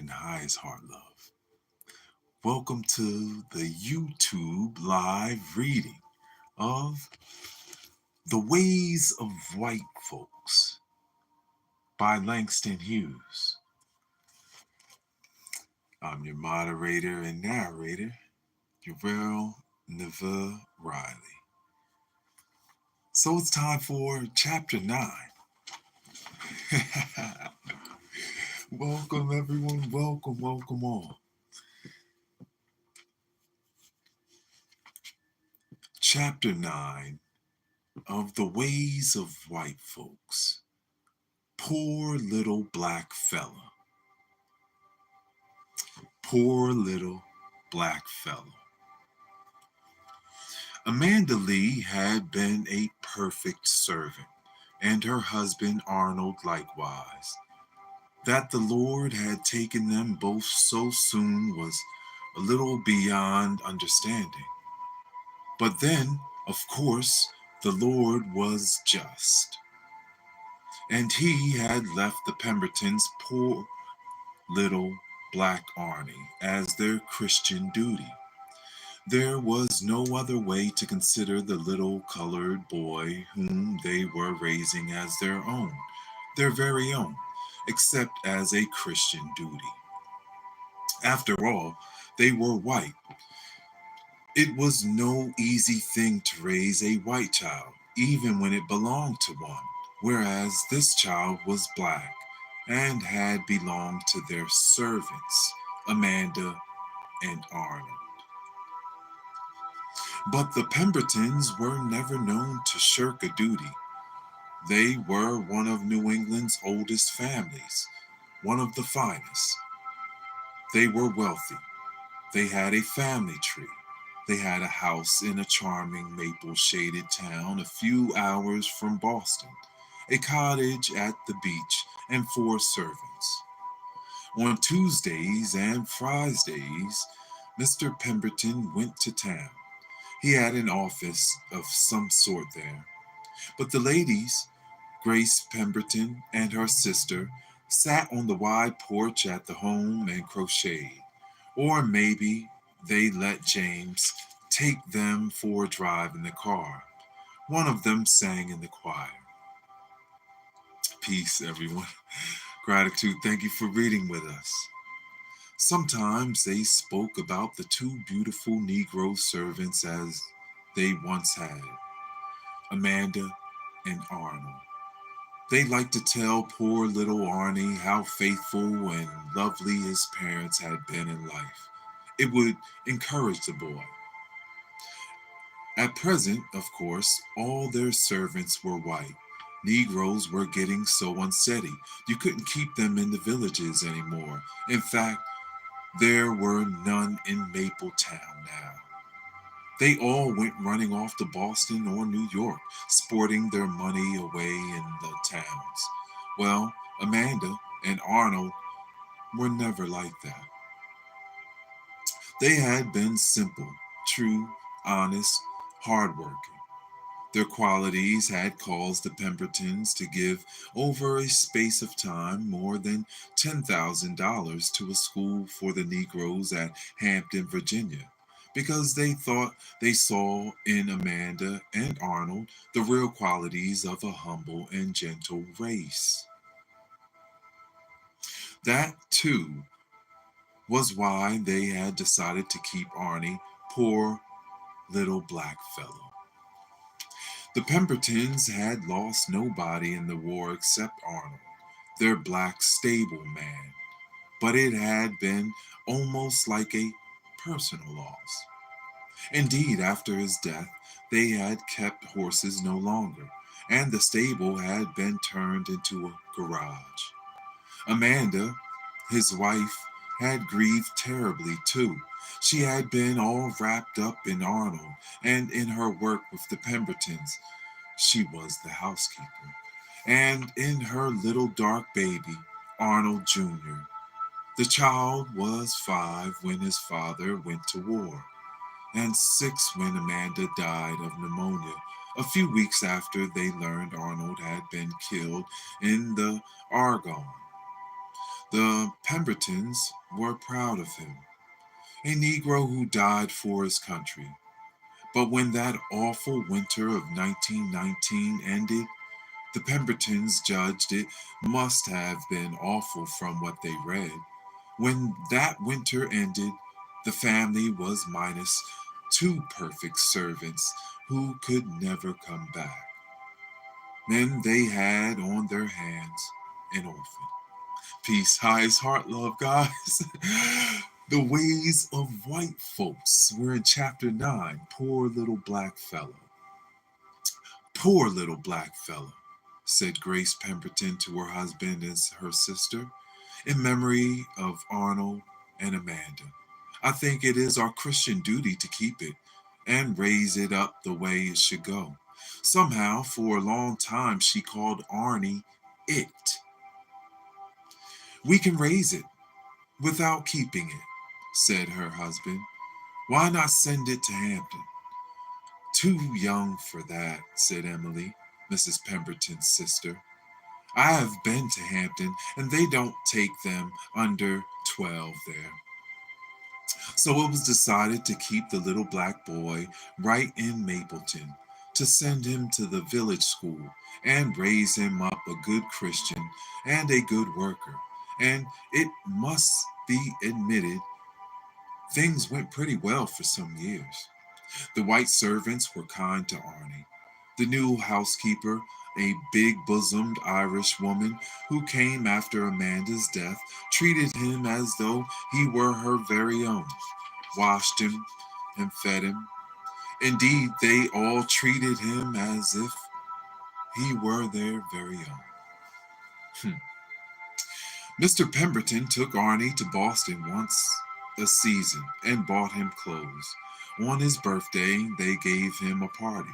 and highest heart love. Welcome to the YouTube live reading of The Ways of White Folks by Langston Hughes. I'm your moderator and narrator, Uriel Neveu Riley. So it's time for Chapter 9. Welcome everyone, welcome all. Chapter 9 of The Ways of White Folks. Poor little black fella. Poor little black fella. Amanda Lee had been a perfect servant, and her husband Arnold likewise. That the Lord had taken them both so soon was a little beyond understanding. But then, of course, the Lord was just. And he had left the Pembertons poor little black Arnie as their Christian duty. There was no other way to consider the little colored boy whom they were raising as their very own, except as a Christian duty. After all, they were white. It was no easy thing to raise a white child, even when it belonged to one, whereas this child was black and had belonged to their servants, Amanda and Arnold. But the Pembertons were never known to shirk a duty. They were one of New England's oldest families, one of the finest. They were wealthy. They had a family tree. They had a house in a charming maple-shaded town a few hours from Boston, a cottage at the beach, and 4 servants. On Tuesdays and Fridays, Mr. Pemberton went to town. He had an office of some sort there. But the ladies, Grace Pemberton and her sister, sat on the wide porch at the home and crocheted. Or maybe they let James take them for a drive in the car. One of them sang in the choir. Peace, everyone. Gratitude. Thank you for reading with us. Sometimes they spoke about the 2 beautiful Negro servants as they once had, Amanda and Arnold. They liked to tell poor little Arnie how faithful and lovely his parents had been in life. It would encourage the boy. At present, of course, all their servants were white. Negroes were getting so unsteady. You couldn't keep them in the villages anymore. In fact, there were none in Mapletown now. They all went running off to Boston or New York, sporting their money away in the towns. Well, Amanda and Arnold were never like that. They had been simple, true, honest, hardworking. Their qualities had caused the Pembertons to give, over a space of time, more than $10,000 to a school for the Negroes at Hampton, Virginia, because they thought they saw in Amanda and Arnold the real qualities of a humble and gentle race. That, too, was why they had decided to keep Arnie, poor little black fellow. The Pembertons had lost nobody in the war except Arnold, their black stable man, but it had been almost like a personal loss. Indeed, after his death, they had kept horses no longer, and the stable had been turned into a garage. Amanda, his wife, had grieved terribly too. She had been all wrapped up in Arnold and in her work with the Pembertons. She was the housekeeper. And in her little dark baby, Arnold Jr. The child was 5 when his father went to war, and 6 when Amanda died of pneumonia, a few weeks after they learned Arnold had been killed in the Argonne. The Pembertons were proud of him, a Negro who died for his country. But when that awful winter of 1919 ended, the Pembertons judged it must have been awful from what they read. When that winter ended, the family was minus two perfect servants who could never come back. Then they had on their hands an orphan. Peace, highest heart, love, guys. The ways of white folks. We're in chapter 9. Poor little black fellow. Poor little black fellow, said Grace Pemberton to her husband and her sister, in memory of Arnold and Amanda. I think it is our Christian duty to keep it and raise it up the way it should go. Somehow, for a long time, she called Arnie it. We can raise it without keeping it, said her husband. Why not send it to Hampton? Too young for that, said Emily, Mrs. Pemberton's sister. I have been to Hampton, and they don't take them under 12 there. So it was decided to keep the little black boy right in Mapleton, to send him to the village school and raise him up a good Christian and a good worker. And it must be admitted, things went pretty well for some years. The white servants were kind to Arnie. The new housekeeper, a big bosomed Irish woman who came after Amanda's death, treated him as though he were her very own, washed him and fed him. Indeed, they all treated him as if he were their very own. Mr. Pemberton took Arnie to Boston once a season and bought him clothes. On his birthday, they gave him a party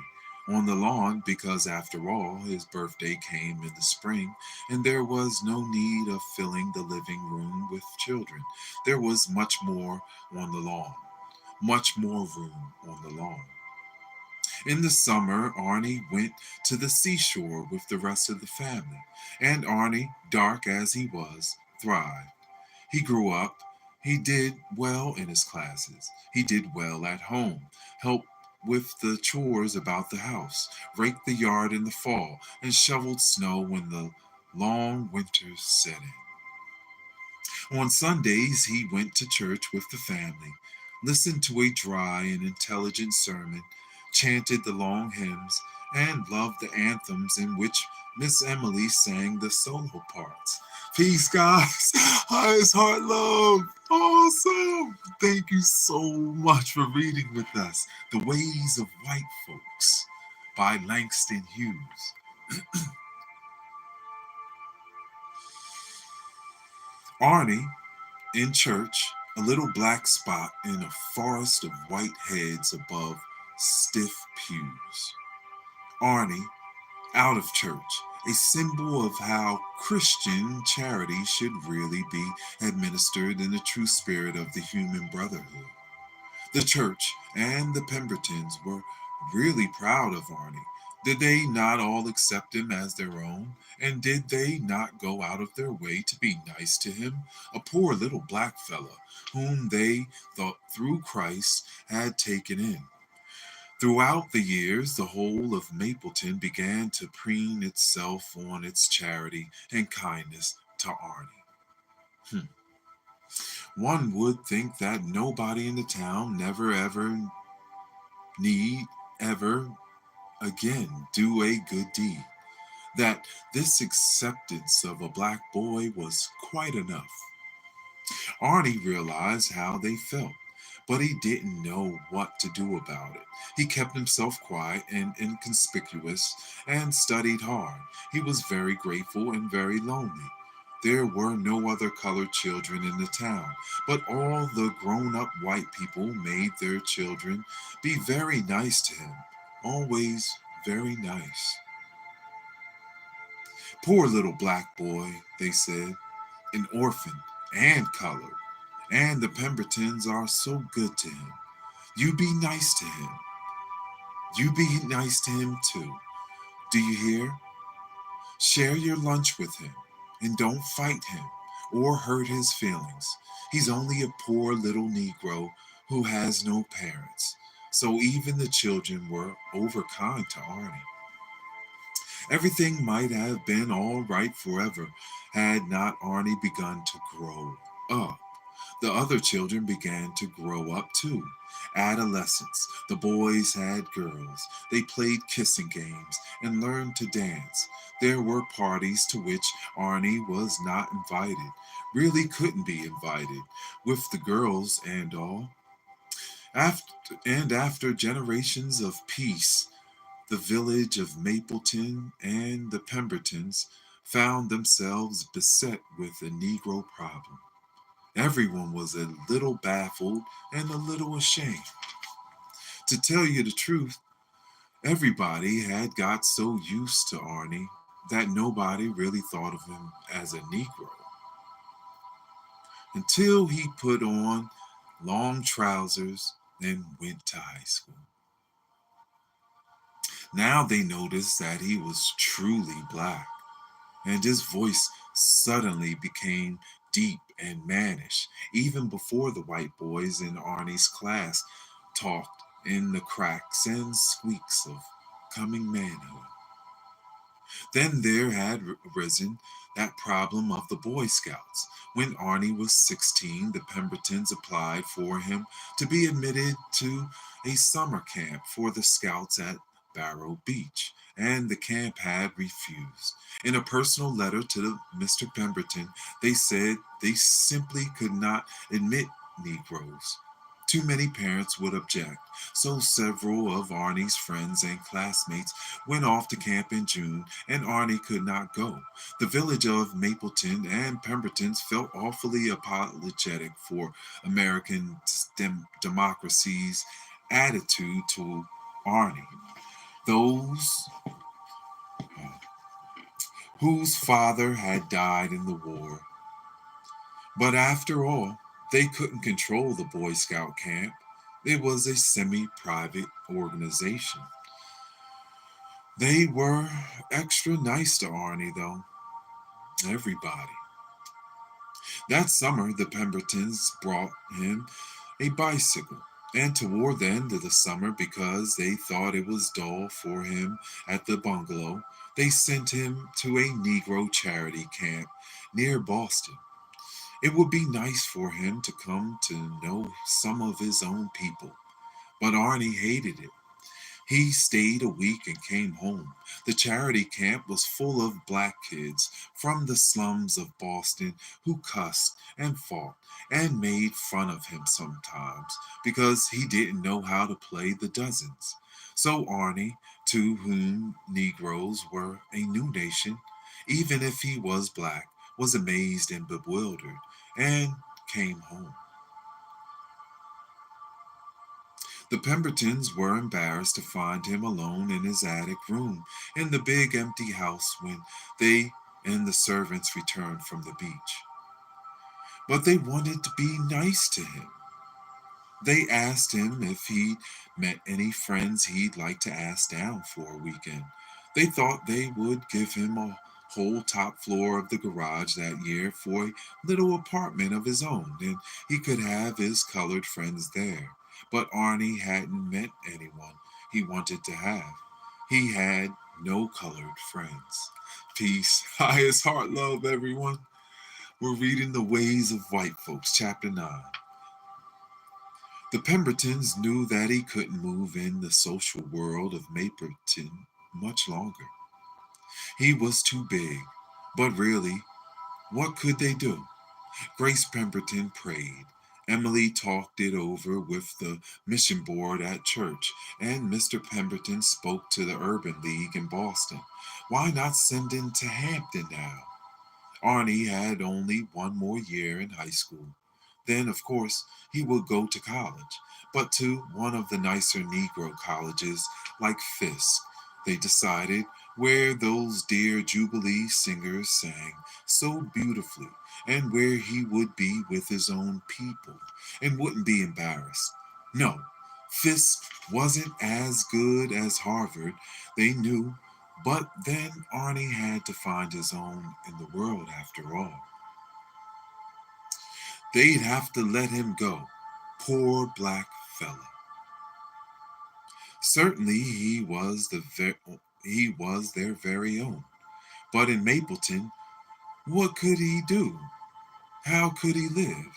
on the lawn because, after all, his birthday came in the spring and there was no need of filling the living room with children. There was much more on the lawn, much more room on the lawn. In the summer, Arnie went to the seashore with the rest of the family, and Arnie, dark as he was, thrived. He grew up. He did well in his classes. He did well at home, helped with the chores about the house, raked the yard in the fall, and shoveled snow when the long winters set in. On Sundays, he went to church with the family, listened to a dry and intelligent sermon, chanted the long hymns, and loved the anthems in which Miss Emily sang the solo parts. Peace, guys. Highest heart love. Awesome. Thank you so much for reading with us The Ways of White Folks by Langston Hughes. Arnie, in church, a little black spot in a forest of white heads above stiff pews. Arnie, out of church, a symbol of how Christian charity should really be administered in the true spirit of the human brotherhood. The church and the Pembertons were really proud of Arnie. Did they not all accept him as their own? And did they not go out of their way to be nice to him? A poor little black fellow whom they thought through Christ had taken in. Throughout the years, the whole of Mapleton began to preen itself on its charity and kindness to Arnie. One would think that nobody in the town never ever need ever again do a good deed, that this acceptance of a black boy was quite enough. Arnie realized how they felt, but he didn't know what to do about it. He kept himself quiet and inconspicuous and studied hard. He was very grateful and very lonely. There were no other colored children in the town, but all the grown up white people made their children be very nice to him, always very nice. Poor little black boy, they said, an orphan and colored, and the Pembertons are so good to him. You be nice to him. You be nice to him too. Do you hear? Share your lunch with him and don't fight him. or hurt his feelings. He's only a poor little Negro who has no parents. So even the children were overkind to Arnie. Everything might have been all right forever had not Arnie begun to grow up. The other children began to grow up too. Adolescents. The boys had girls. They played kissing games and learned to dance. There were parties to which Arnie was not invited, really couldn't be invited, with the girls and all. After generations of peace, the village of Mapleton and the Pembertons found themselves beset with a Negro problem. Everyone was a little baffled and a little ashamed. To tell you the truth, everybody had got so used to Arnie that nobody really thought of him as a Negro until he put on long trousers and went to high school. Now they noticed that he was truly black, and his voice suddenly became deep and mannish, even before the white boys in Arnie's class talked in the cracks and squeaks of coming manhood. Then there had arisen that problem of the Boy Scouts. When Arnie was 16, the Pembertons applied for him to be admitted to a summer camp for the Scouts at Barrow Beach, and the camp had refused. In a personal letter to Mr. Pemberton, they said they simply could not admit Negroes. Too many parents would object, so several of Arnie's friends and classmates went off to camp in June, and Arnie could not go. The village of Mapleton and Pemberton's felt awfully apologetic for American democracy's attitude to Arnie. Those whose father had died in the war. But after all, they couldn't control the Boy Scout camp. It was a semi private organization. They were extra nice to Arnie, though. Everybody. That summer, the Pembertons brought him a bicycle. And toward the end of the summer, because they thought it was dull for him at the bungalow, they sent him to a Negro charity camp near Boston. It would be nice for him to come to know some of his own people, but Arnie hated it. He stayed a week and came home. The charity camp was full of black kids from the slums of Boston who cussed and fought and made fun of him sometimes because he didn't know how to play the dozens. So Arnie, to whom Negroes were a new nation, even if he was black, was amazed and bewildered and came home. The Pembertons were embarrassed to find him alone in his attic room in the big empty house when they and the servants returned from the beach. But they wanted to be nice to him. They asked him if he'd met any friends he'd like to ask down for a weekend. They thought they would give him a whole top floor of the garage that year for a little apartment of his own, and he could have his colored friends there. But Arnie hadn't met anyone he wanted to have. He had no colored friends. Peace, highest heart, love, everyone. We're reading The Ways of White Folks, Chapter 9. The Pembertons knew that he couldn't move in the social world of Mapleton much longer. He was too big. But really, what could they do? Grace Pemberton prayed. Emily talked it over with the mission board at church, and Mr. Pemberton spoke to the Urban League in Boston. Why not send him to Hampton now? Arnie had only one more year in high school. Then, of course, he would go to college, but to one of the nicer Negro colleges like Fisk, they decided, where those dear Jubilee singers sang so beautifully, and where he would be with his own people and wouldn't be embarrassed. No, Fisk wasn't as good as Harvard, they knew, but then Arnie had to find his own in the world after all. They'd have to let him go. Poor black fella. Certainly he was their very own. But in Mapleton, what could he do? How could he live?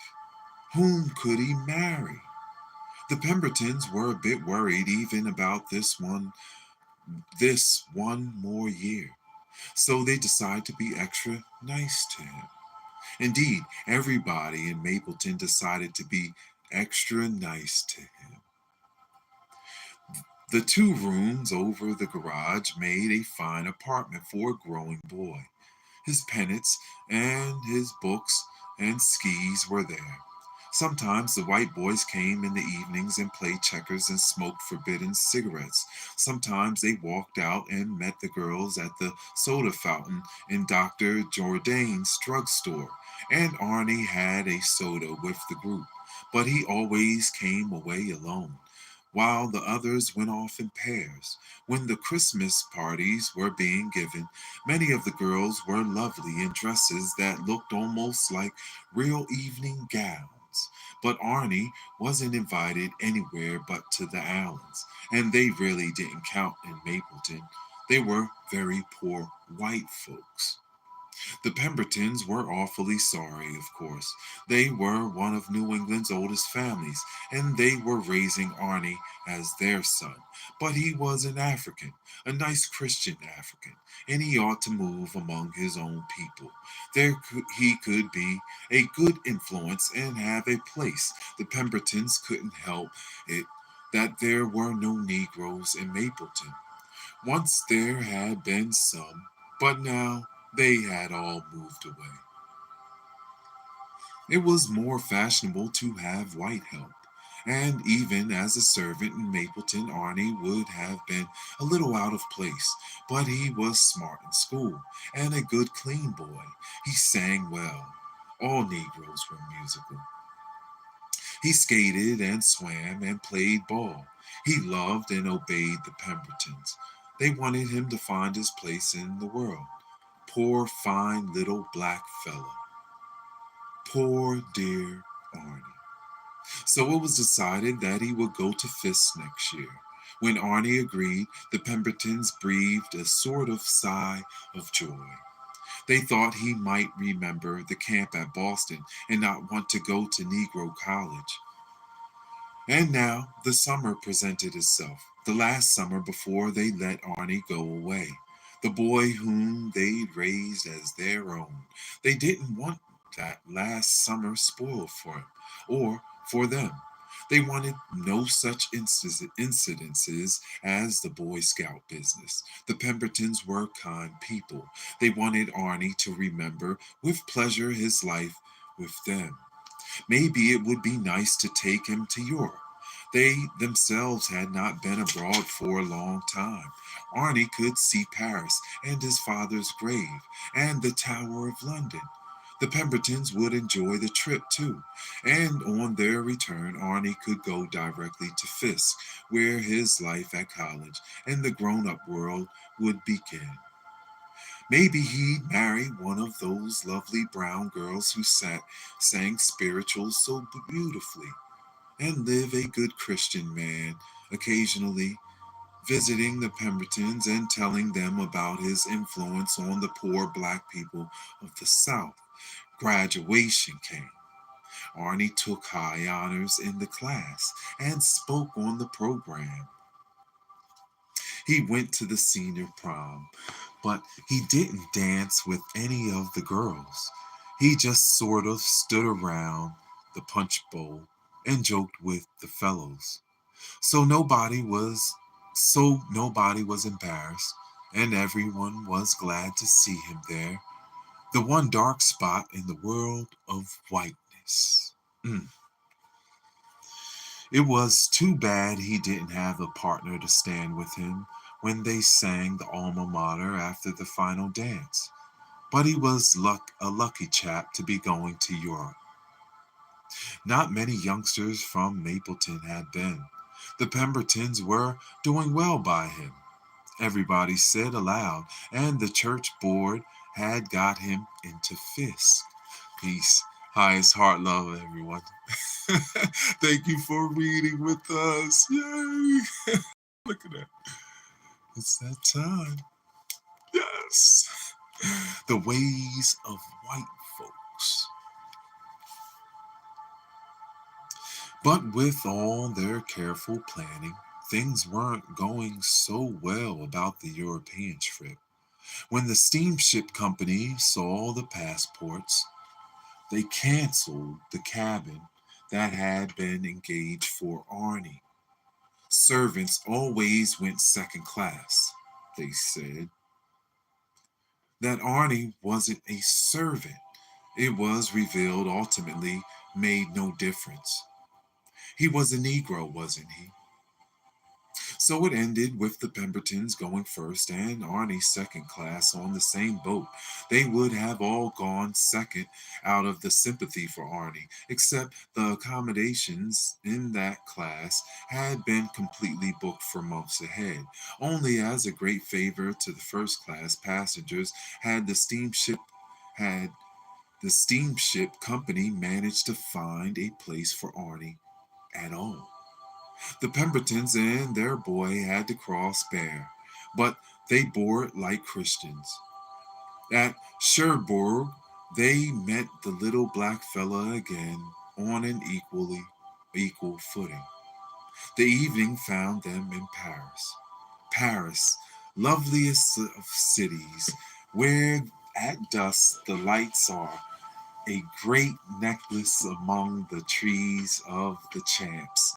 Whom could he marry? The Pembertons were a bit worried even about this one more year. So they decided to be extra nice to him. Indeed, everybody in Mapleton decided to be extra nice to him. The two rooms over the garage made a fine apartment for a growing boy. His pennants and his books and skis were there. Sometimes the white boys came in the evenings and played checkers and smoked forbidden cigarettes. Sometimes they walked out and met the girls at the soda fountain in Dr. Jourdain's drugstore, and Arnie had a soda with the group, but he always came away alone, while the others went off in pairs. When the Christmas parties were being given, many of the girls were lovely in dresses that looked almost like real evening gowns. But Arnie wasn't invited anywhere but to the Allens, and they really didn't count in Mapleton. They were very poor white folks. The Pembertons were awfully sorry, of course. They were one of New England's oldest families, and they were raising Arnie as their son. But he was an African, a nice Christian African, and he ought to move among his own people. He could be a good influence and have a place. The Pembertons couldn't help it that there were no Negroes in Mapleton. Once there had been some, but now they had all moved away. It was more fashionable to have white help, and even as a servant in Mapleton, Arnie would have been a little out of place, but he was smart in school and a good, clean boy. He sang well. All Negroes were musical. He skated and swam and played ball. He loved and obeyed the Pembertons. They wanted him to find his place in the world. Poor, fine little black fellow. Poor, dear Arnie. So it was decided that he would go to Fisk next year. When Arnie agreed, the Pembertons breathed a sort of sigh of joy. They thought he might remember the camp at Boston and not want to go to Negro College. And now the summer presented itself, the last summer before they let Arnie go away, the boy whom they'd raised as their own. They didn't want that last summer spoiled for him or for them. They wanted no such incidences as the Boy Scout business. The Pembertons were kind people. They wanted Arnie to remember with pleasure his life with them. Maybe it would be nice to take him to Europe. They themselves had not been abroad for a long time. Arnie could see Paris and his father's grave and the Tower of London. The Pembertons would enjoy the trip too, and on their return, Arnie could go directly to Fisk, where his life at college and the grown up world would begin. Maybe he'd marry one of those lovely brown girls who sang spirituals so beautifully, and live a good Christian man, occasionally visiting the Pembertons and telling them about his influence on the poor black people of the South. Graduation came. Arnie took high honors in the class and spoke on the program. He went to the senior prom, but he didn't dance with any of the girls. He just sort of stood around the punch bowl and joked with the fellows. So nobody was embarrassed, and everyone was glad to see him there. The one dark spot in the world of whiteness. Mm. It was too bad he didn't have a partner to stand with him when they sang the alma mater after the final dance. But he was a lucky chap to be going to Europe. Not many youngsters from Mapleton had been. The Pembertons were doing well by him, everybody said aloud, and the church board had got him into Fisk. Peace. Highest heart love, everyone. Thank you for reading with us. Yay! Look at that. It's that time. Yes. The ways of white folks. But with all their careful planning, things weren't going so well about the European trip. When the steamship company saw the passports, they canceled the cabin that had been engaged for Arnie. Servants always went second class, they said. That Arnie wasn't a servant, it was revealed ultimately made no difference. He was a Negro, wasn't he? So it ended with the Pembertons going first and Arnie second class on the same boat. They would have all gone second out of the sympathy for Arnie, except the accommodations in that class had been completely booked for months ahead. Only as a great favor to the first class passengers had the steamship company managed to find a place for Arnie at all. The Pembertons and their boy had to cross bare, but they bore it like Christians. At Cherbourg, they met the little black fella again on an equal footing. The evening found them in Paris. Paris, loveliest of cities, where at dusk the lights are a great necklace among the trees of the champs.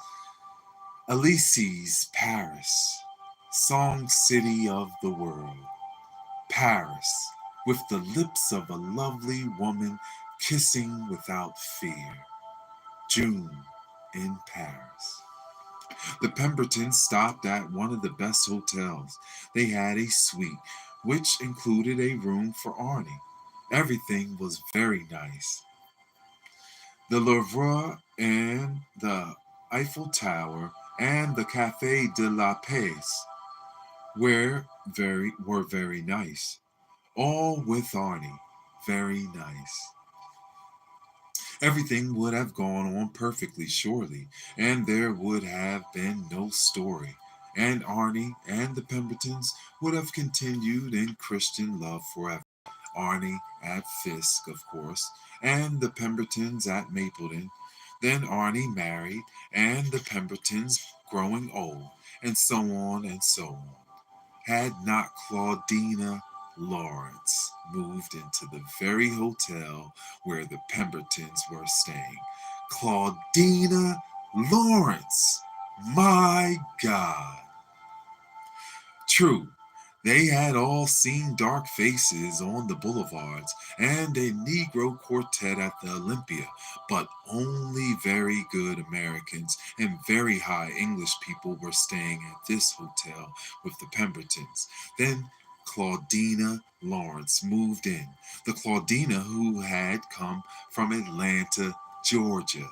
Elysee's Paris, song city of the world. Paris, with the lips of a lovely woman kissing without fear. June in Paris. The Pembertons stopped at one of the best hotels. They had a suite, which included a room for Arnie. Everything was very nice. The Louvre and the Eiffel Tower and the Café de la Paix were very nice. All with Arnie. Very nice. Everything would have gone on perfectly, surely, and there would have been no story. And Arnie and the Pembertons would have continued in Christian love forever. Arnie at Fisk, of course, and the Pembertons at Mapleton. Then Arnie married, and the Pembertons growing old, and so on and so on. Had not Claudina Lawrence moved into the very hotel where the Pembertons were staying. Claudina Lawrence! My God! True, they had all seen dark faces on the boulevards and a Negro quartet at the Olympia, but only very good Americans and very high English people were staying at this hotel with the Pembertons. Then Claudina Lawrence moved in, the Claudina who had come from Atlanta, Georgia,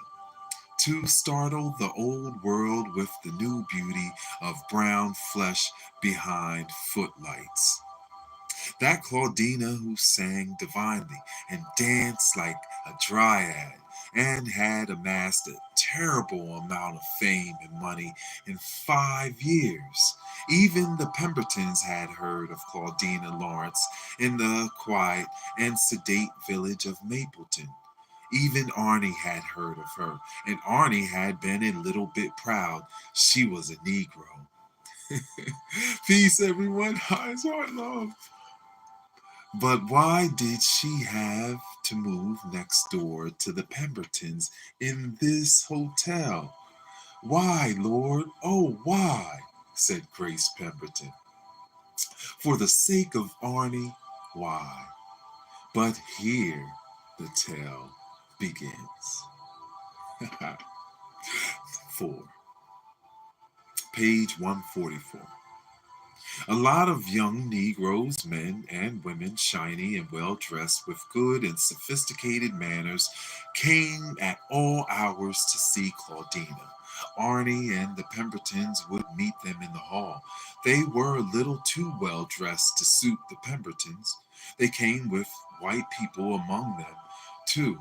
to startle the old world with the new beauty of brown flesh behind footlights. That Claudina who sang divinely and danced like a dryad and had amassed a terrible amount of fame and money in 5 years. Even the Pembertons had heard of Claudina Lawrence in the quiet and sedate village of Mapleton. Even Arnie had heard of her, and Arnie had been a little bit proud she was a Negro. Peace, everyone. Highs heart love. But why did she have to move next door to the Pembertons in this hotel? Why, Lord? Oh, why? Said Grace Pemberton. For the sake of Arnie, why? But here the tale begins. 4. Page 144. A lot of young Negroes, men and women, shiny and well dressed with good and sophisticated manners, came at all hours to see Claudina. Arnie and the Pembertons would meet them in the hall. They were a little too well dressed to suit the Pembertons. They came with white people among them, too.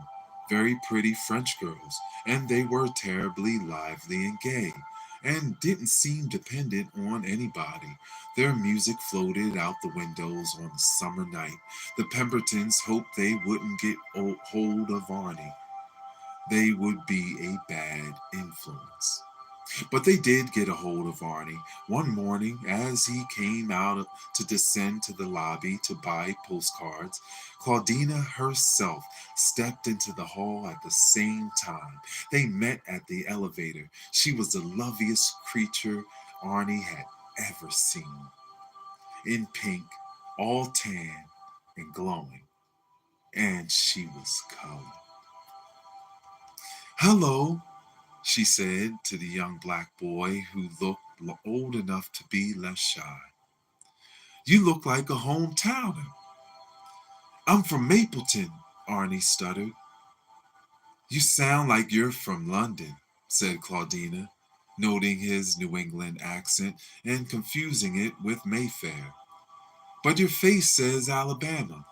very pretty French girls, and they were terribly lively and gay, and didn't seem dependent on anybody. Their music floated out the windows on a summer night. The Pembertons hoped they wouldn't get hold of Arnie. They would be a bad influence. But they did get a hold of Arnie. One morning, as he came out to descend to the lobby to buy postcards, Claudina herself stepped into the hall at the same time. They met at the elevator. She was the loveliest creature Arnie had ever seen. In pink, all tan and glowing. And she was colored. "Hello," she said to the young black boy who looked old enough to be less shy. "You look like a hometowner." "I'm from Mapleton," Arnie stuttered. "You sound like you're from London," said Claudina, noting his New England accent and confusing it with Mayfair. "But your face says Alabama."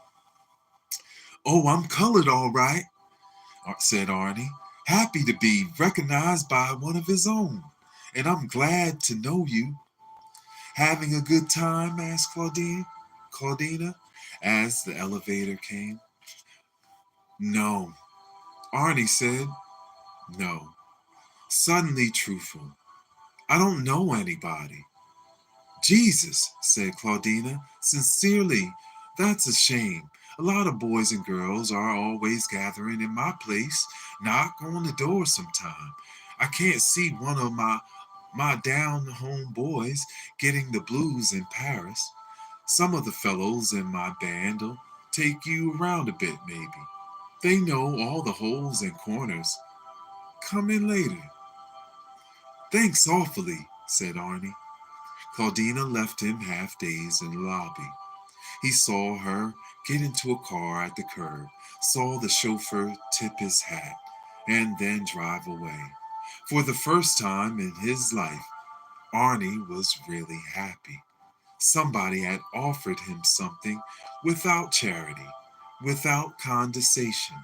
"Oh, I'm colored all right," said Arnie, happy to be recognized by one of his own. "And I'm glad to know you." "Having a good time?" asked Claudina, as the elevator came. "No," Arnie said. "No." Suddenly truthful. "I don't know anybody." "Jesus," said Claudina, sincerely, "that's a shame. A lot of boys and girls are always gathering in my place. Knock on the door sometime. I can't see one of my down home boys getting the blues in Paris. Some of the fellows in my band'll take you around a bit, maybe. They know all the holes and corners. Come in later." "Thanks awfully," said Arnie. Claudina left him half dazed in the lobby. He saw her get into a car at the curb, saw the chauffeur tip his hat, and then drive away. For the first time in his life, Arnie was really happy. Somebody had offered him something without charity, without condescension,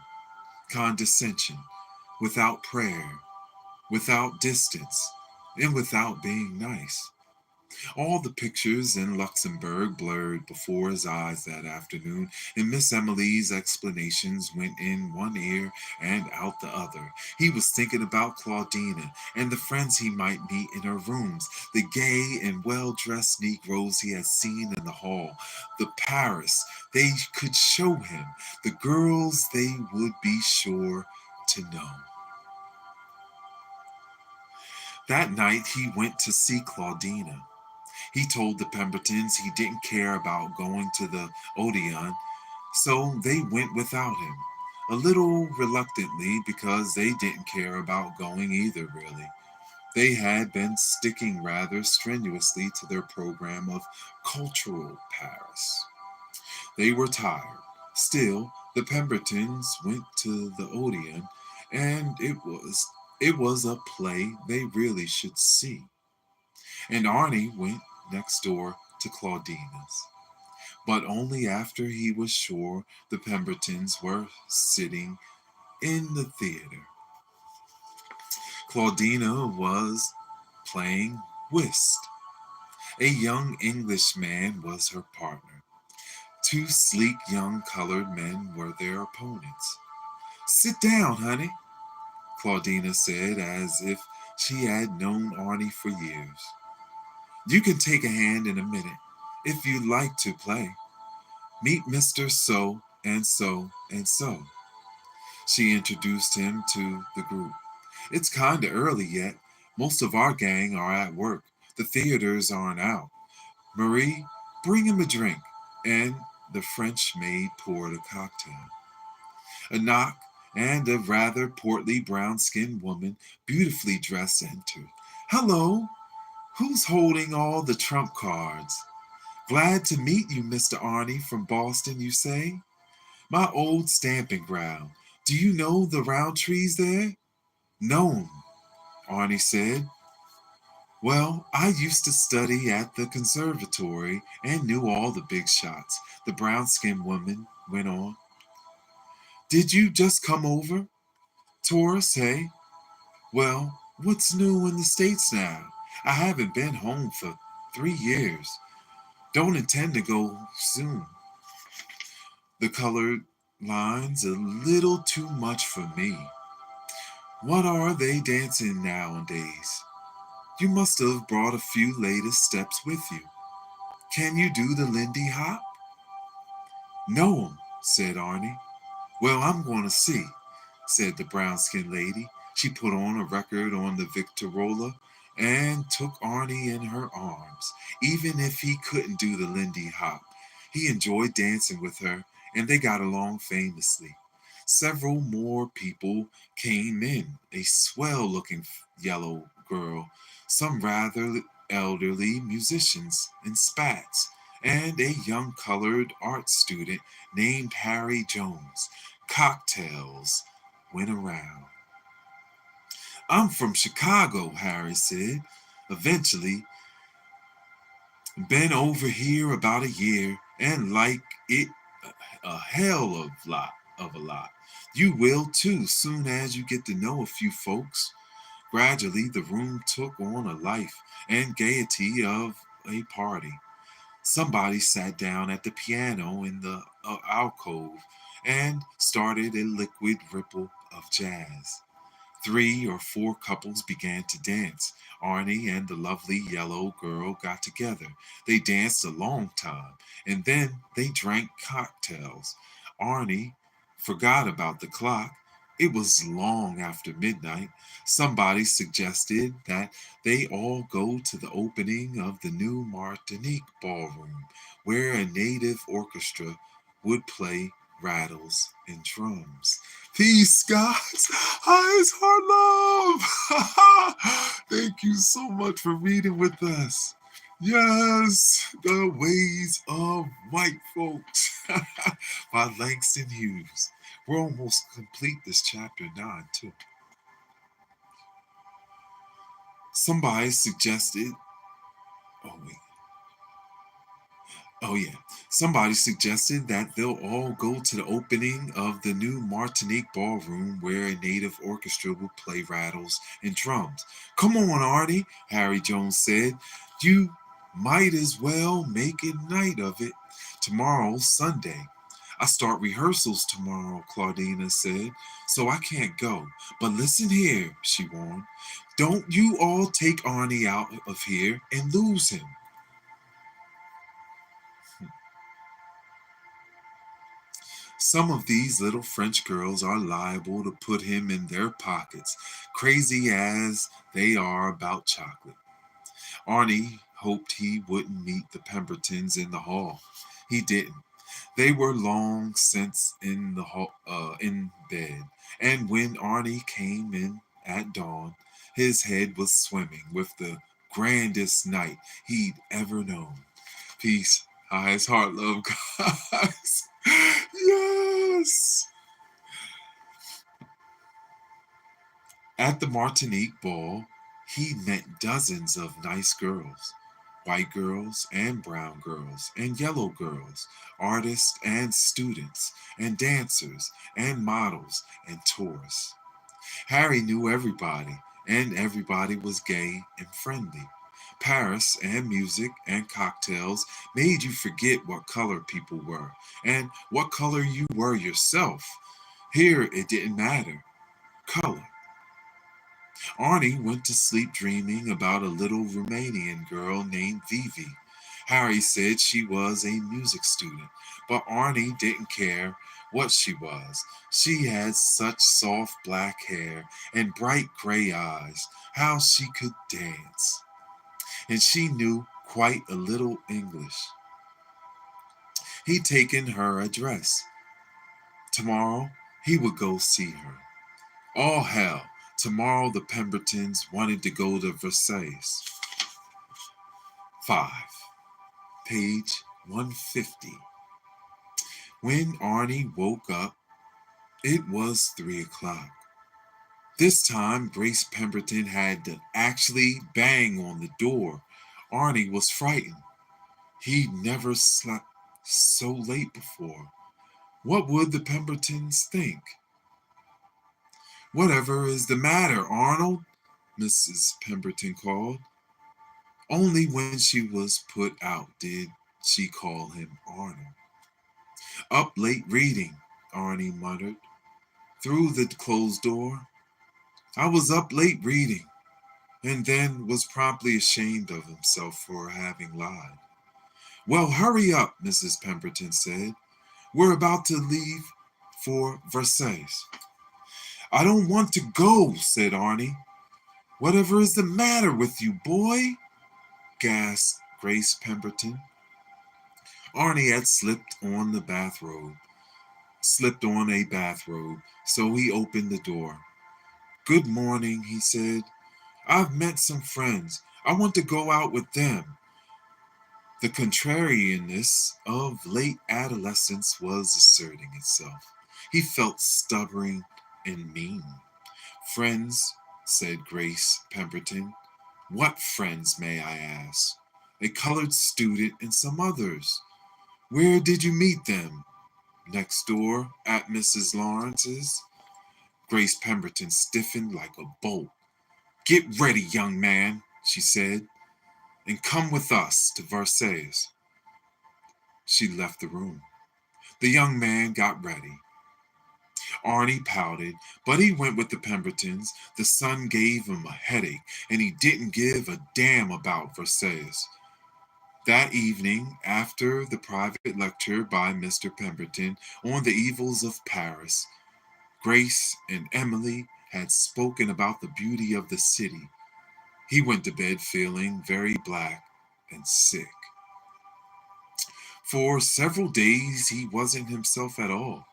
without prayer, without distance, and without being nice. All the pictures in Luxembourg blurred before his eyes that afternoon, and Miss Emily's explanations went in one ear and out the other. He was thinking about Claudina and the friends he might meet in her rooms, the gay and well-dressed Negroes he had seen in the hall, the Paris they could show him, the girls they would be sure to know. That night he went to see Claudina. He told the Pembertons he didn't care about going to the Odeon, so they went without him. A little reluctantly because they didn't care about going either, really. They had been sticking rather strenuously to their program of cultural Paris. They were tired. Still, the Pembertons went to the Odeon, and it was a play they really should see. And Arnie went next door to Claudina's, but only after he was sure the Pembertons were sitting in the theater. Claudina was playing whist. A young Englishman was her partner. Two sleek young colored men were their opponents. "Sit down, honey," Claudina said as if she had known Arnie for years. "You can take a hand in a minute, if you'd like to play. Meet Mr. So and so and so." She introduced him to the group. "It's kinda early yet. Most of our gang are at work. The theaters aren't out. Marie, bring him a drink." And the French maid poured a cocktail. A knock, and a rather portly brown-skinned woman, beautifully dressed, entered. "Hello. Who's holding all the trump cards? Glad to meet you, Mr. Arnie from Boston, you say? My old stamping ground. Do you know the Roundtrees there?" "No," Arnie said. "Well, I used to study at the conservatory and knew all the big shots," the brown skinned woman went on. "Did you just come over?" Taurus, hey? Well, what's new in the States now? I haven't been home for 3 years. Don't intend to go soon. The colored lines a little too much for me. What are they dancing nowadays? You must have brought a few latest steps with you. Can you do the Lindy Hop? No, said Arnie. Well, I'm going to see, said the brown skinned lady. She put on a record on the Victorola and took Arnie in her arms. Even if he couldn't do the Lindy Hop, he enjoyed dancing with her, and they got along famously. Several more people came in, a swell looking yellow girl, some rather elderly musicians and spats, and a young colored art student named Harry Jones. Cocktails went around. I'm from Chicago, Harry said. Eventually, been over here about a year and like it a hell of a lot. You will too, soon as you get to know a few folks. Gradually, the room took on a life and gaiety of a party. Somebody sat down at the piano in the alcove and started a liquid ripple of jazz. 3 or 4 couples began to dance. Arnie and the lovely yellow girl got together. They danced a long time, and then they drank cocktails. Arnie forgot about the clock. It was long after midnight. Somebody suggested that they all go to the opening of the new Martinique ballroom, where a native orchestra would play rattles and drums. Peace, guys. Hi, it's Hard Love. Thank you so much for reading with us. Yes, The Ways of White Folks by Langston Hughes. We're almost complete this chapter 9, too. Somebody suggested, oh, wait. Oh, yeah. Somebody suggested that they'll all go to the opening of the new Martinique ballroom where a native orchestra will play rattles and drums. Come on, Artie, Harry Jones said. You might as well make a night of it. Tomorrow's Sunday. I start rehearsals tomorrow, Claudina said, so I can't go. But listen here, she warned. Don't you all take Arnie out of here and lose him. Some of these little French girls are liable to put him in their pockets, crazy as they are about chocolate. Arnie hoped he wouldn't meet the Pembertons in the hall. He didn't. They were long since in bed, and when Arnie came in at dawn, his head was swimming with the grandest night he'd ever known. Peace, highest heart, love, guys. Yes. At the Martinique ball, he met dozens of nice girls, white girls and brown girls and yellow girls, artists and students, and dancers and models and tourists. Harry knew everybody, and everybody was gay and friendly. Paris and music and cocktails made you forget what color people were and what color you were yourself. Here it didn't matter. Color. Arnie went to sleep dreaming about a little Romanian girl named Vivi. Harry said she was a music student, but Arnie didn't care what she was. She had such soft black hair and bright gray eyes. How she could dance. And she knew quite a little English. He'd taken her address. Tomorrow, he would go see her. All hell. Tomorrow the Pembertons wanted to go to Versailles. 5. Page 150. When Arnie woke up, it was 3 o'clock. This time, Grace Pemberton had to actually bang on the door. Arnie was frightened. He'd never slept so late before. What would the Pembertons think? Whatever is the matter, Arnold? Mrs. Pemberton called. Only when she was put out did she call him Arnold. Up late reading, Arnie muttered through the closed door. I was up late reading, and then was promptly ashamed of himself for having lied. Well, hurry up, Mrs. Pemberton said. We're about to leave for Versailles. I don't want to go, said Arnie. Whatever is the matter with you, boy? Gasped Grace Pemberton. Arnie had slipped on a bathrobe, so he opened the door. Good morning, he said. I've met some friends. I want to go out with them. The contrariness of late adolescence was asserting itself. He felt stubborn and mean. Friends, said Grace Pemberton. What friends, may I ask? A colored student and some others. Where did you meet them? Next door, at Mrs. Lawrence's? Grace Pemberton stiffened like a bolt. Get ready, young man, she said, and come with us to Versailles. She left the room. The young man got ready. Arnie pouted, but he went with the Pembertons. The sun gave him a headache, and he didn't give a damn about Versailles. That evening, after the private lecture by Mr. Pemberton on the evils of Paris, Grace and Emily had spoken about the beauty of the city. He went to bed feeling very black and sick. For several days, he wasn't himself at all.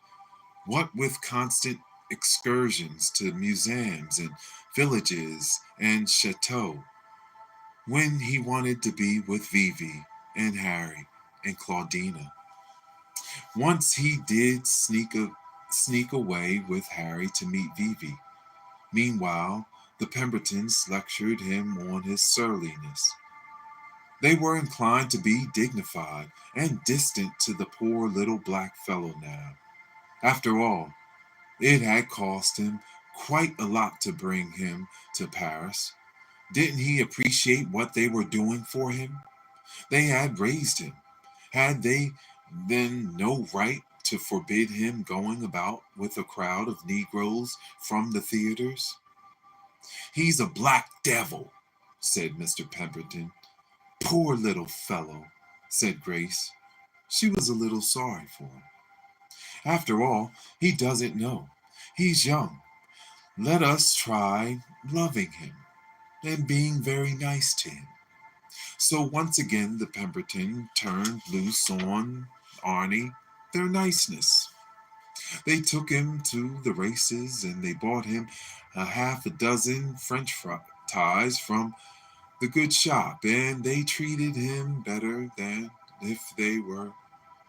What with constant excursions to museums and villages and chateaux, when he wanted to be with Vivi and Harry and Claudina. Once he did sneak away with Harry to meet Vivi. Meanwhile, the Pembertons lectured him on his surliness. They were inclined to be dignified and distant to the poor little black fellow now. After all, it had cost him quite a lot to bring him to Paris. Didn't he appreciate what they were doing for him? They had raised him. Had they then no right to forbid him going about with a crowd of Negroes from the theaters? He's a black devil, said Mr. Pemberton. Poor little fellow, said Grace. She was a little sorry for him. After all, he doesn't know. He's young. Let us try loving him and being very nice to him. So once again, the Pemberton turned loose on Arnie, their niceness. They took him to the races and they bought him a half a dozen French fries from the good shop, and they treated him better than if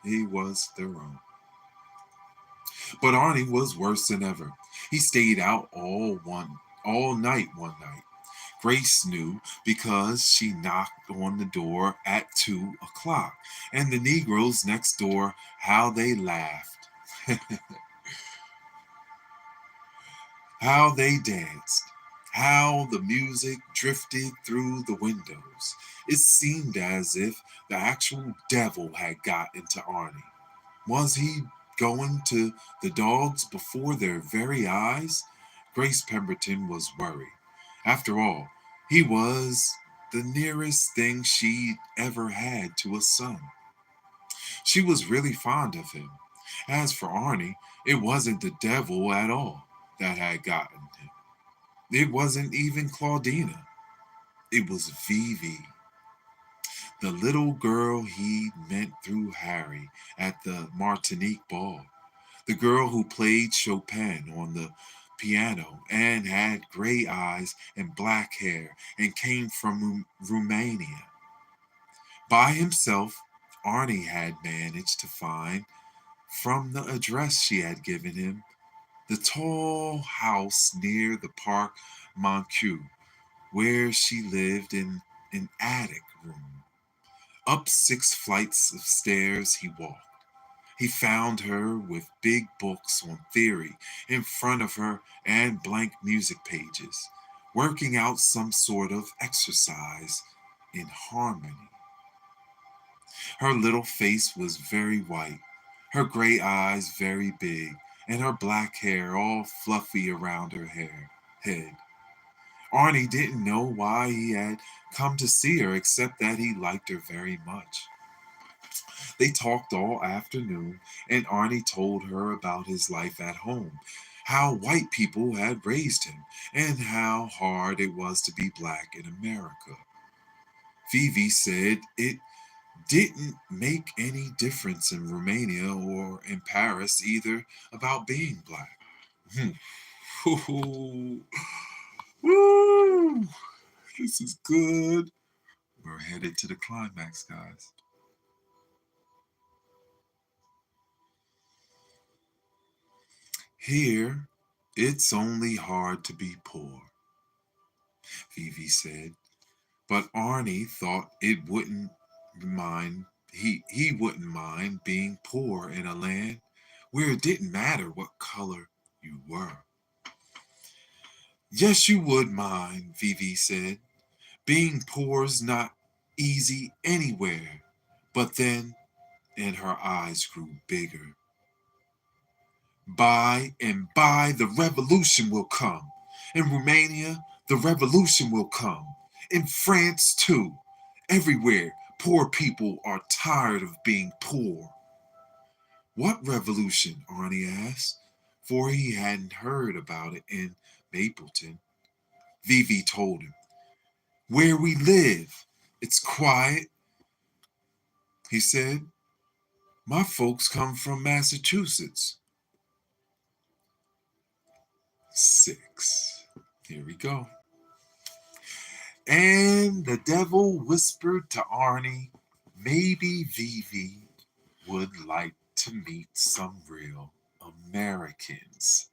he was their own. But Arnie was worse than ever. He stayed out all night one night. Grace knew because she knocked on the door at 2 o'clock, and the Negroes next door, how they laughed, how they danced, how the music drifted through the windows. It seemed as if the actual devil had got into Arnie. Was he going to the dogs before their very eyes? Grace Pemberton was worried. After all, he was the nearest thing she'd ever had to a son. She was really fond of him. As for Arnie, it wasn't the devil at all that had gotten him. It wasn't even Claudina. It was Vivi, the little girl he'd met through Harry at the Martinique ball. The girl who played Chopin on the piano and had gray eyes and black hair and came from Romania. By himself, Arnie had managed to find, from the address she had given him, the tall house near the Parc Monceau, where she lived in an attic room. Up 6 flights of stairs he walked. He found her with big books on theory in front of her and blank music pages, working out some sort of exercise in harmony. Her little face was very white, her gray eyes very big, and her black hair all fluffy around her head. Arnie didn't know why he had come to see her except that he liked her very much. They talked all afternoon, and Arnie told her about his life at home, how white people had raised him, and how hard it was to be black in America. Vivi said it didn't make any difference in Romania or in Paris either about being black. Woo! This is good. We're headed to the climax, guys. Here, it's only hard to be poor, Vivi said. But Arnie thought it wouldn't mind he wouldn't mind being poor in a land where it didn't matter what color you were. Yes, you would mind, Vivi said. Being poor's not easy anywhere. But then, and her eyes grew bigger. By and by, the revolution will come. In Romania, the revolution will come. In France, too. Everywhere, poor people are tired of being poor. What revolution? Arnie asked, for he hadn't heard about it in Mapleton. Vivi told him. Where we live. It's quiet, he said. My folks come from Massachusetts. 6. Here we go. And the devil whispered to Arnie, maybe Vivi would like to meet some real Americans.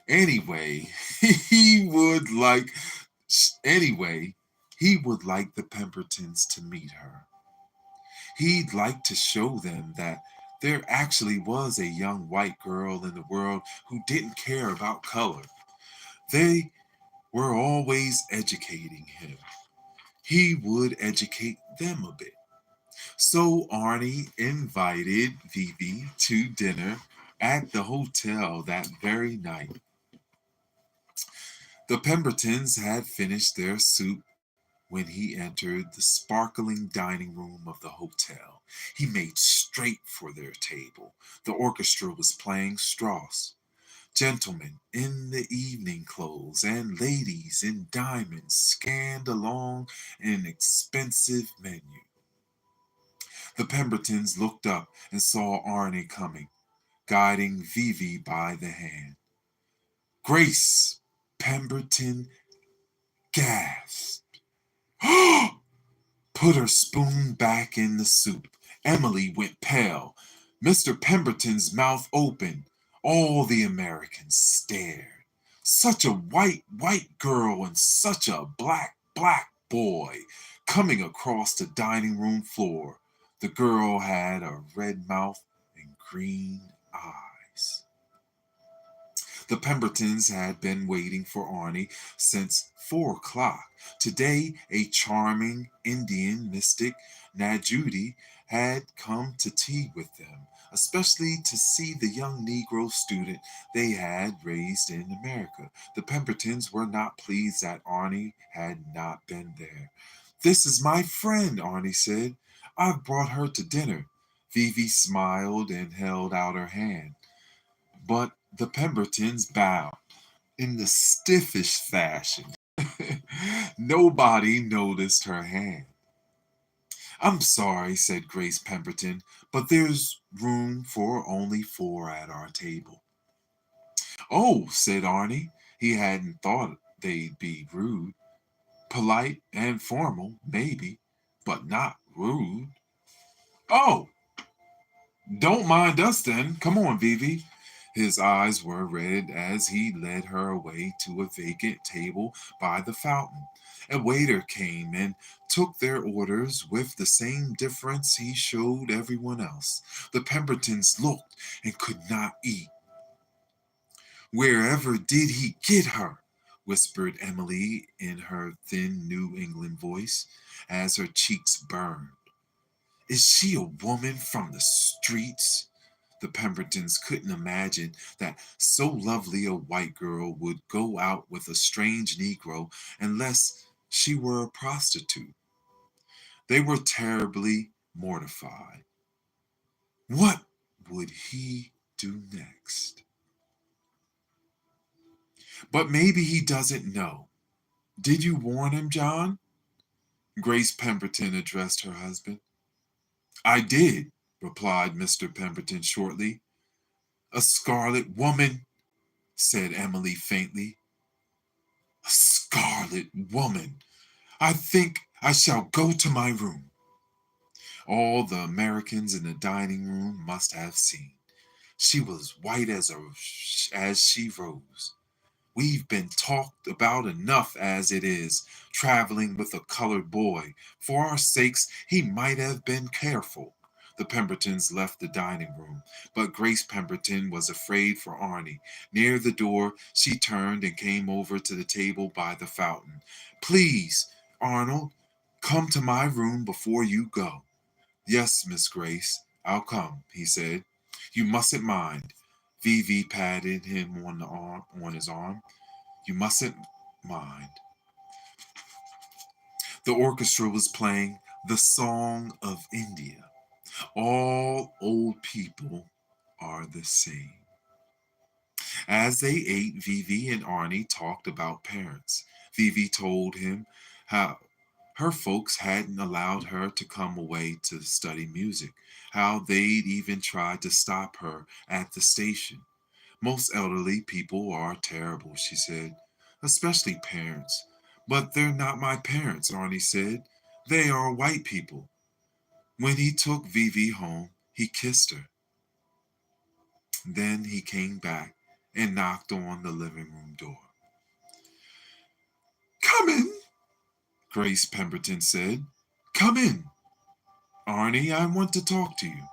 Anyway, he would like anyway, he would like the Pembertons to meet her. He'd like to show them that there actually was a young white girl in the world who didn't care about color. They were always educating him. He would educate them a bit. So Arnie invited Vivi to dinner at the hotel that very night. The Pembertons had finished their soup when he entered the sparkling dining room of the hotel. He made straight for their table. The orchestra was playing Strauss. Gentlemen in the evening clothes and ladies in diamonds scanned along an expensive menu. The Pembertons looked up and saw Arnie coming, guiding Vivi by the hand. Grace Pemberton gasped. Put her spoon back in the soup. Emily went pale. Mr. Pemberton's mouth opened. All the Americans stared. Such a white girl and such a black boy coming across the dining room floor. The girl had a red mouth and green eyes. The Pembertons had been waiting for Arnie since 4 o'clock. Today, a charming Indian mystic, Najudi, had come to tea with them, especially to see the young Negro student they had raised in America. The Pembertons were not pleased that Arnie had not been there. This is my friend, Arnie said. I've brought her to dinner. Vivi smiled and held out her hand. But the Pembertons bowed in the stiffest fashion. Nobody noticed her hand. I'm sorry, said Grace Pemberton, but there's room for only 4 at our table. Oh, said Arnie. He hadn't thought they'd be rude. Polite and formal, maybe, but not rude. Oh, don't mind us then. Come on, Vivi. His eyes were red as he led her away to a vacant table by the fountain. A waiter came and took their orders with the same deference he showed everyone else. The Pembertons looked and could not eat. "Wherever did he get her?" whispered Emily in her thin New England voice, as her cheeks burned. "Is she a woman from the streets?" The Pembertons couldn't imagine that so lovely a white girl would go out with a strange Negro unless she were a prostitute. They were terribly mortified. What would he do next? But maybe he doesn't know. Did you warn him, John? Grace Pemberton addressed her husband. I did, replied Mr. Pemberton shortly. A scarlet woman, said Emily faintly. A scarlet woman. I think I shall go to my room. All the Americans in the dining room must have seen. She was white as she rose. We've been talked about enough as it is, traveling with a colored boy. For our sakes, he might have been careful. The Pembertons left the dining room, but Grace Pemberton was afraid for Arnie. Near the door, she turned and came over to the table by the fountain. Please, Arnold, come to my room before you go. Yes, Miss Grace, I'll come, he said. You mustn't mind. Vivi patted him on his arm. You mustn't mind. The orchestra was playing the Song of India. All old people are the same. As they ate, Vivi and Arnie talked about parents. Vivi told him how her folks hadn't allowed her to come away to study music, how they'd even tried to stop her at the station. Most elderly people are terrible, she said, especially parents. But they're not my parents, Arnie said. They are white people. When he took Vivi home, he kissed her. Then he came back and knocked on the living room door. Come in, Grace Pemberton said. Come in. Arnie, I want to talk to you.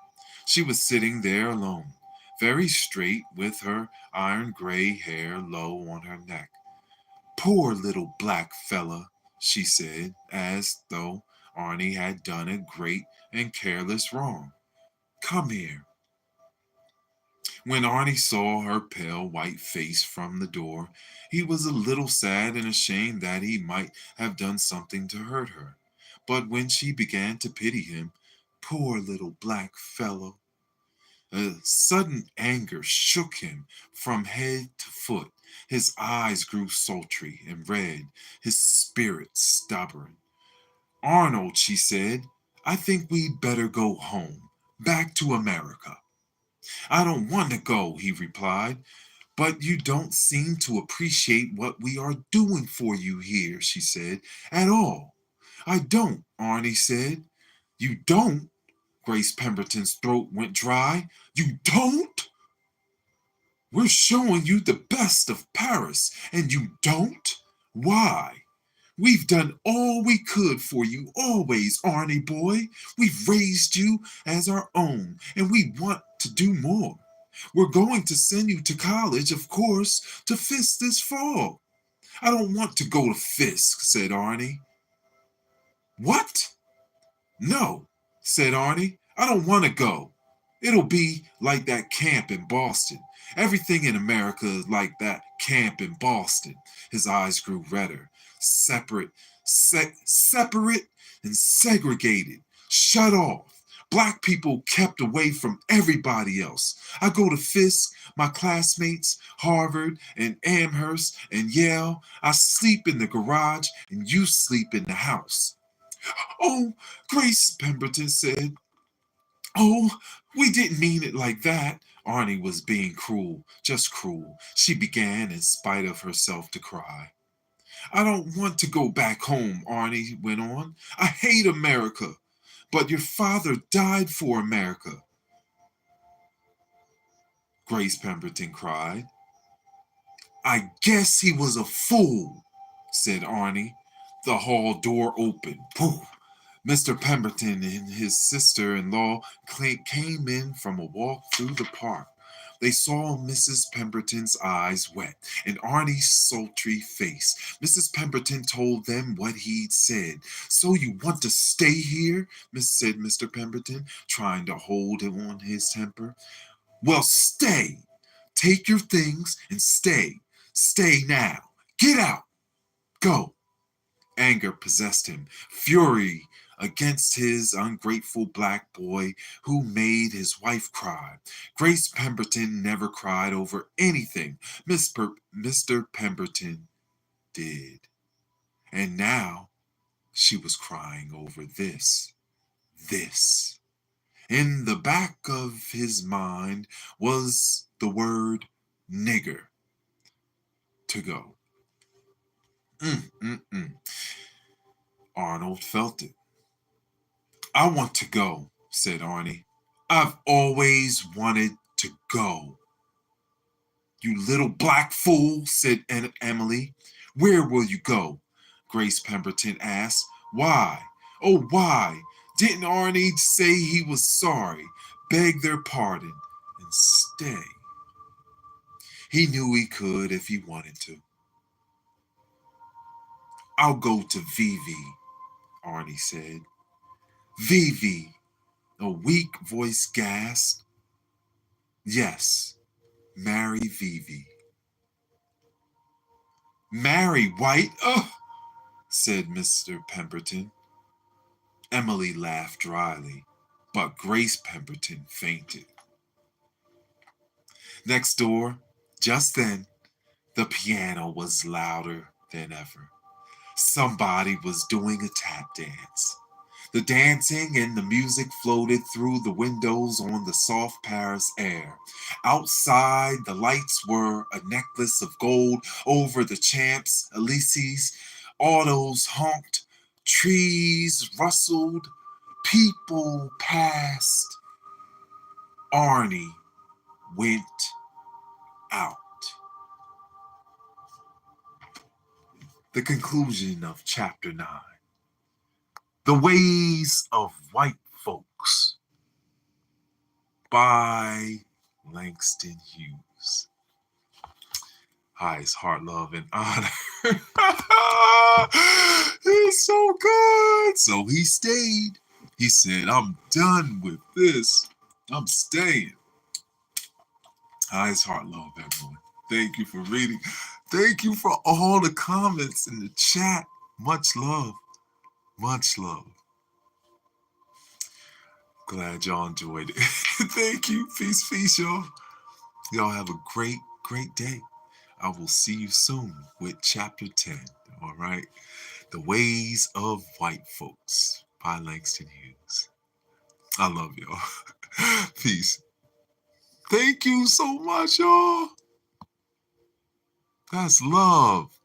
She was sitting there alone, very straight with her iron gray hair low on her neck. Poor little black fella, she said, as though Arnie had done a great and careless wrong. Come here. When Arnie saw her pale white face from the door, he was a little sad and ashamed that he might have done something to hurt her. But when she began to pity him, poor little black fellow, a sudden anger shook him from head to foot. His eyes grew sultry and red, his spirit stubborn. Arnold, she said, I think we'd better go home, back to America. I don't want to go, he replied, but you don't seem to appreciate what we are doing for you here, she said, at all. I don't, Arnie said. You don't? Grace Pemberton's throat went dry. You don't? We're showing you the best of Paris, and you don't? Why? We've done all we could for you always, Arnie boy. We've raised you as our own, and we want to do more. We're going to send you to college, of course, to Fisk this fall. I don't want to go to Fisk, said Arnie. What? No, said Arnie. I don't want to go. It'll be like that camp in Boston. Everything in America is like that camp in Boston. His eyes grew redder. Separate and segregated. Shut off. Black people kept away from everybody else. I go to Fisk, my classmates, Harvard and Amherst and Yale. I sleep in the garage and you sleep in the house. Oh, Grace Pemberton said. Oh, we didn't mean it like that. Arnie was being cruel, just cruel. She began, in spite of herself, to cry. I don't want to go back home, Arnie went on. I hate America. But your father died for America. Grace Pemberton cried. I guess he was a fool, said Arnie. The hall door opened. Poof! Mr. Pemberton and his sister-in-law came in from a walk through the park. They saw Mrs. Pemberton's eyes wet and Arnie's sultry face. Mrs. Pemberton told them what he'd said. So you want to stay here? said Mr. Pemberton, trying to hold on his temper. Well, stay. Take your things and stay. Stay now. Get out. Go. Anger possessed him, fury against his ungrateful black boy who made his wife cry. Grace Pemberton never cried over anything. Mr. Pemberton did. And now she was crying over this. This. In the back of his mind was the word nigger to go. Arnold felt it. I want to go, said Arnie. I've always wanted to go. You little black fool, said Emily. Where will you go? Grace Pemberton asked. Why? Oh, why? Didn't Arnie say he was sorry, beg their pardon, and stay? He knew he could if he wanted to. I'll go to Vivi, Arnie said. Vivi, a weak voice gasped. Yes, marry Vivi. Marry White? Ugh, said Mr. Pemberton. Emily laughed dryly, but Grace Pemberton fainted. Next door, just then, the piano was louder than ever. Somebody was doing a tap dance. The dancing and the music floated through the windows on the soft Paris air. Outside, the lights were a necklace of gold over the Champs Elysees. Autos honked, trees rustled, people passed. Arnie went out. The conclusion of chapter 9. The Ways of White Folks by Langston Hughes. Highest heart, love, and honor. It's so good. So he stayed. He said, I'm done with this. I'm staying. Highest heart, love, everyone. Thank you for reading. Thank you for all the comments in the chat. Much love. Much love. Glad y'all enjoyed it. Thank you. Peace, peace, y'all. Y'all have a great, great day. I will see you soon with chapter 10. All right. The Ways of White Folks by Langston Hughes. I love y'all. Peace. Thank you so much, y'all. That's love.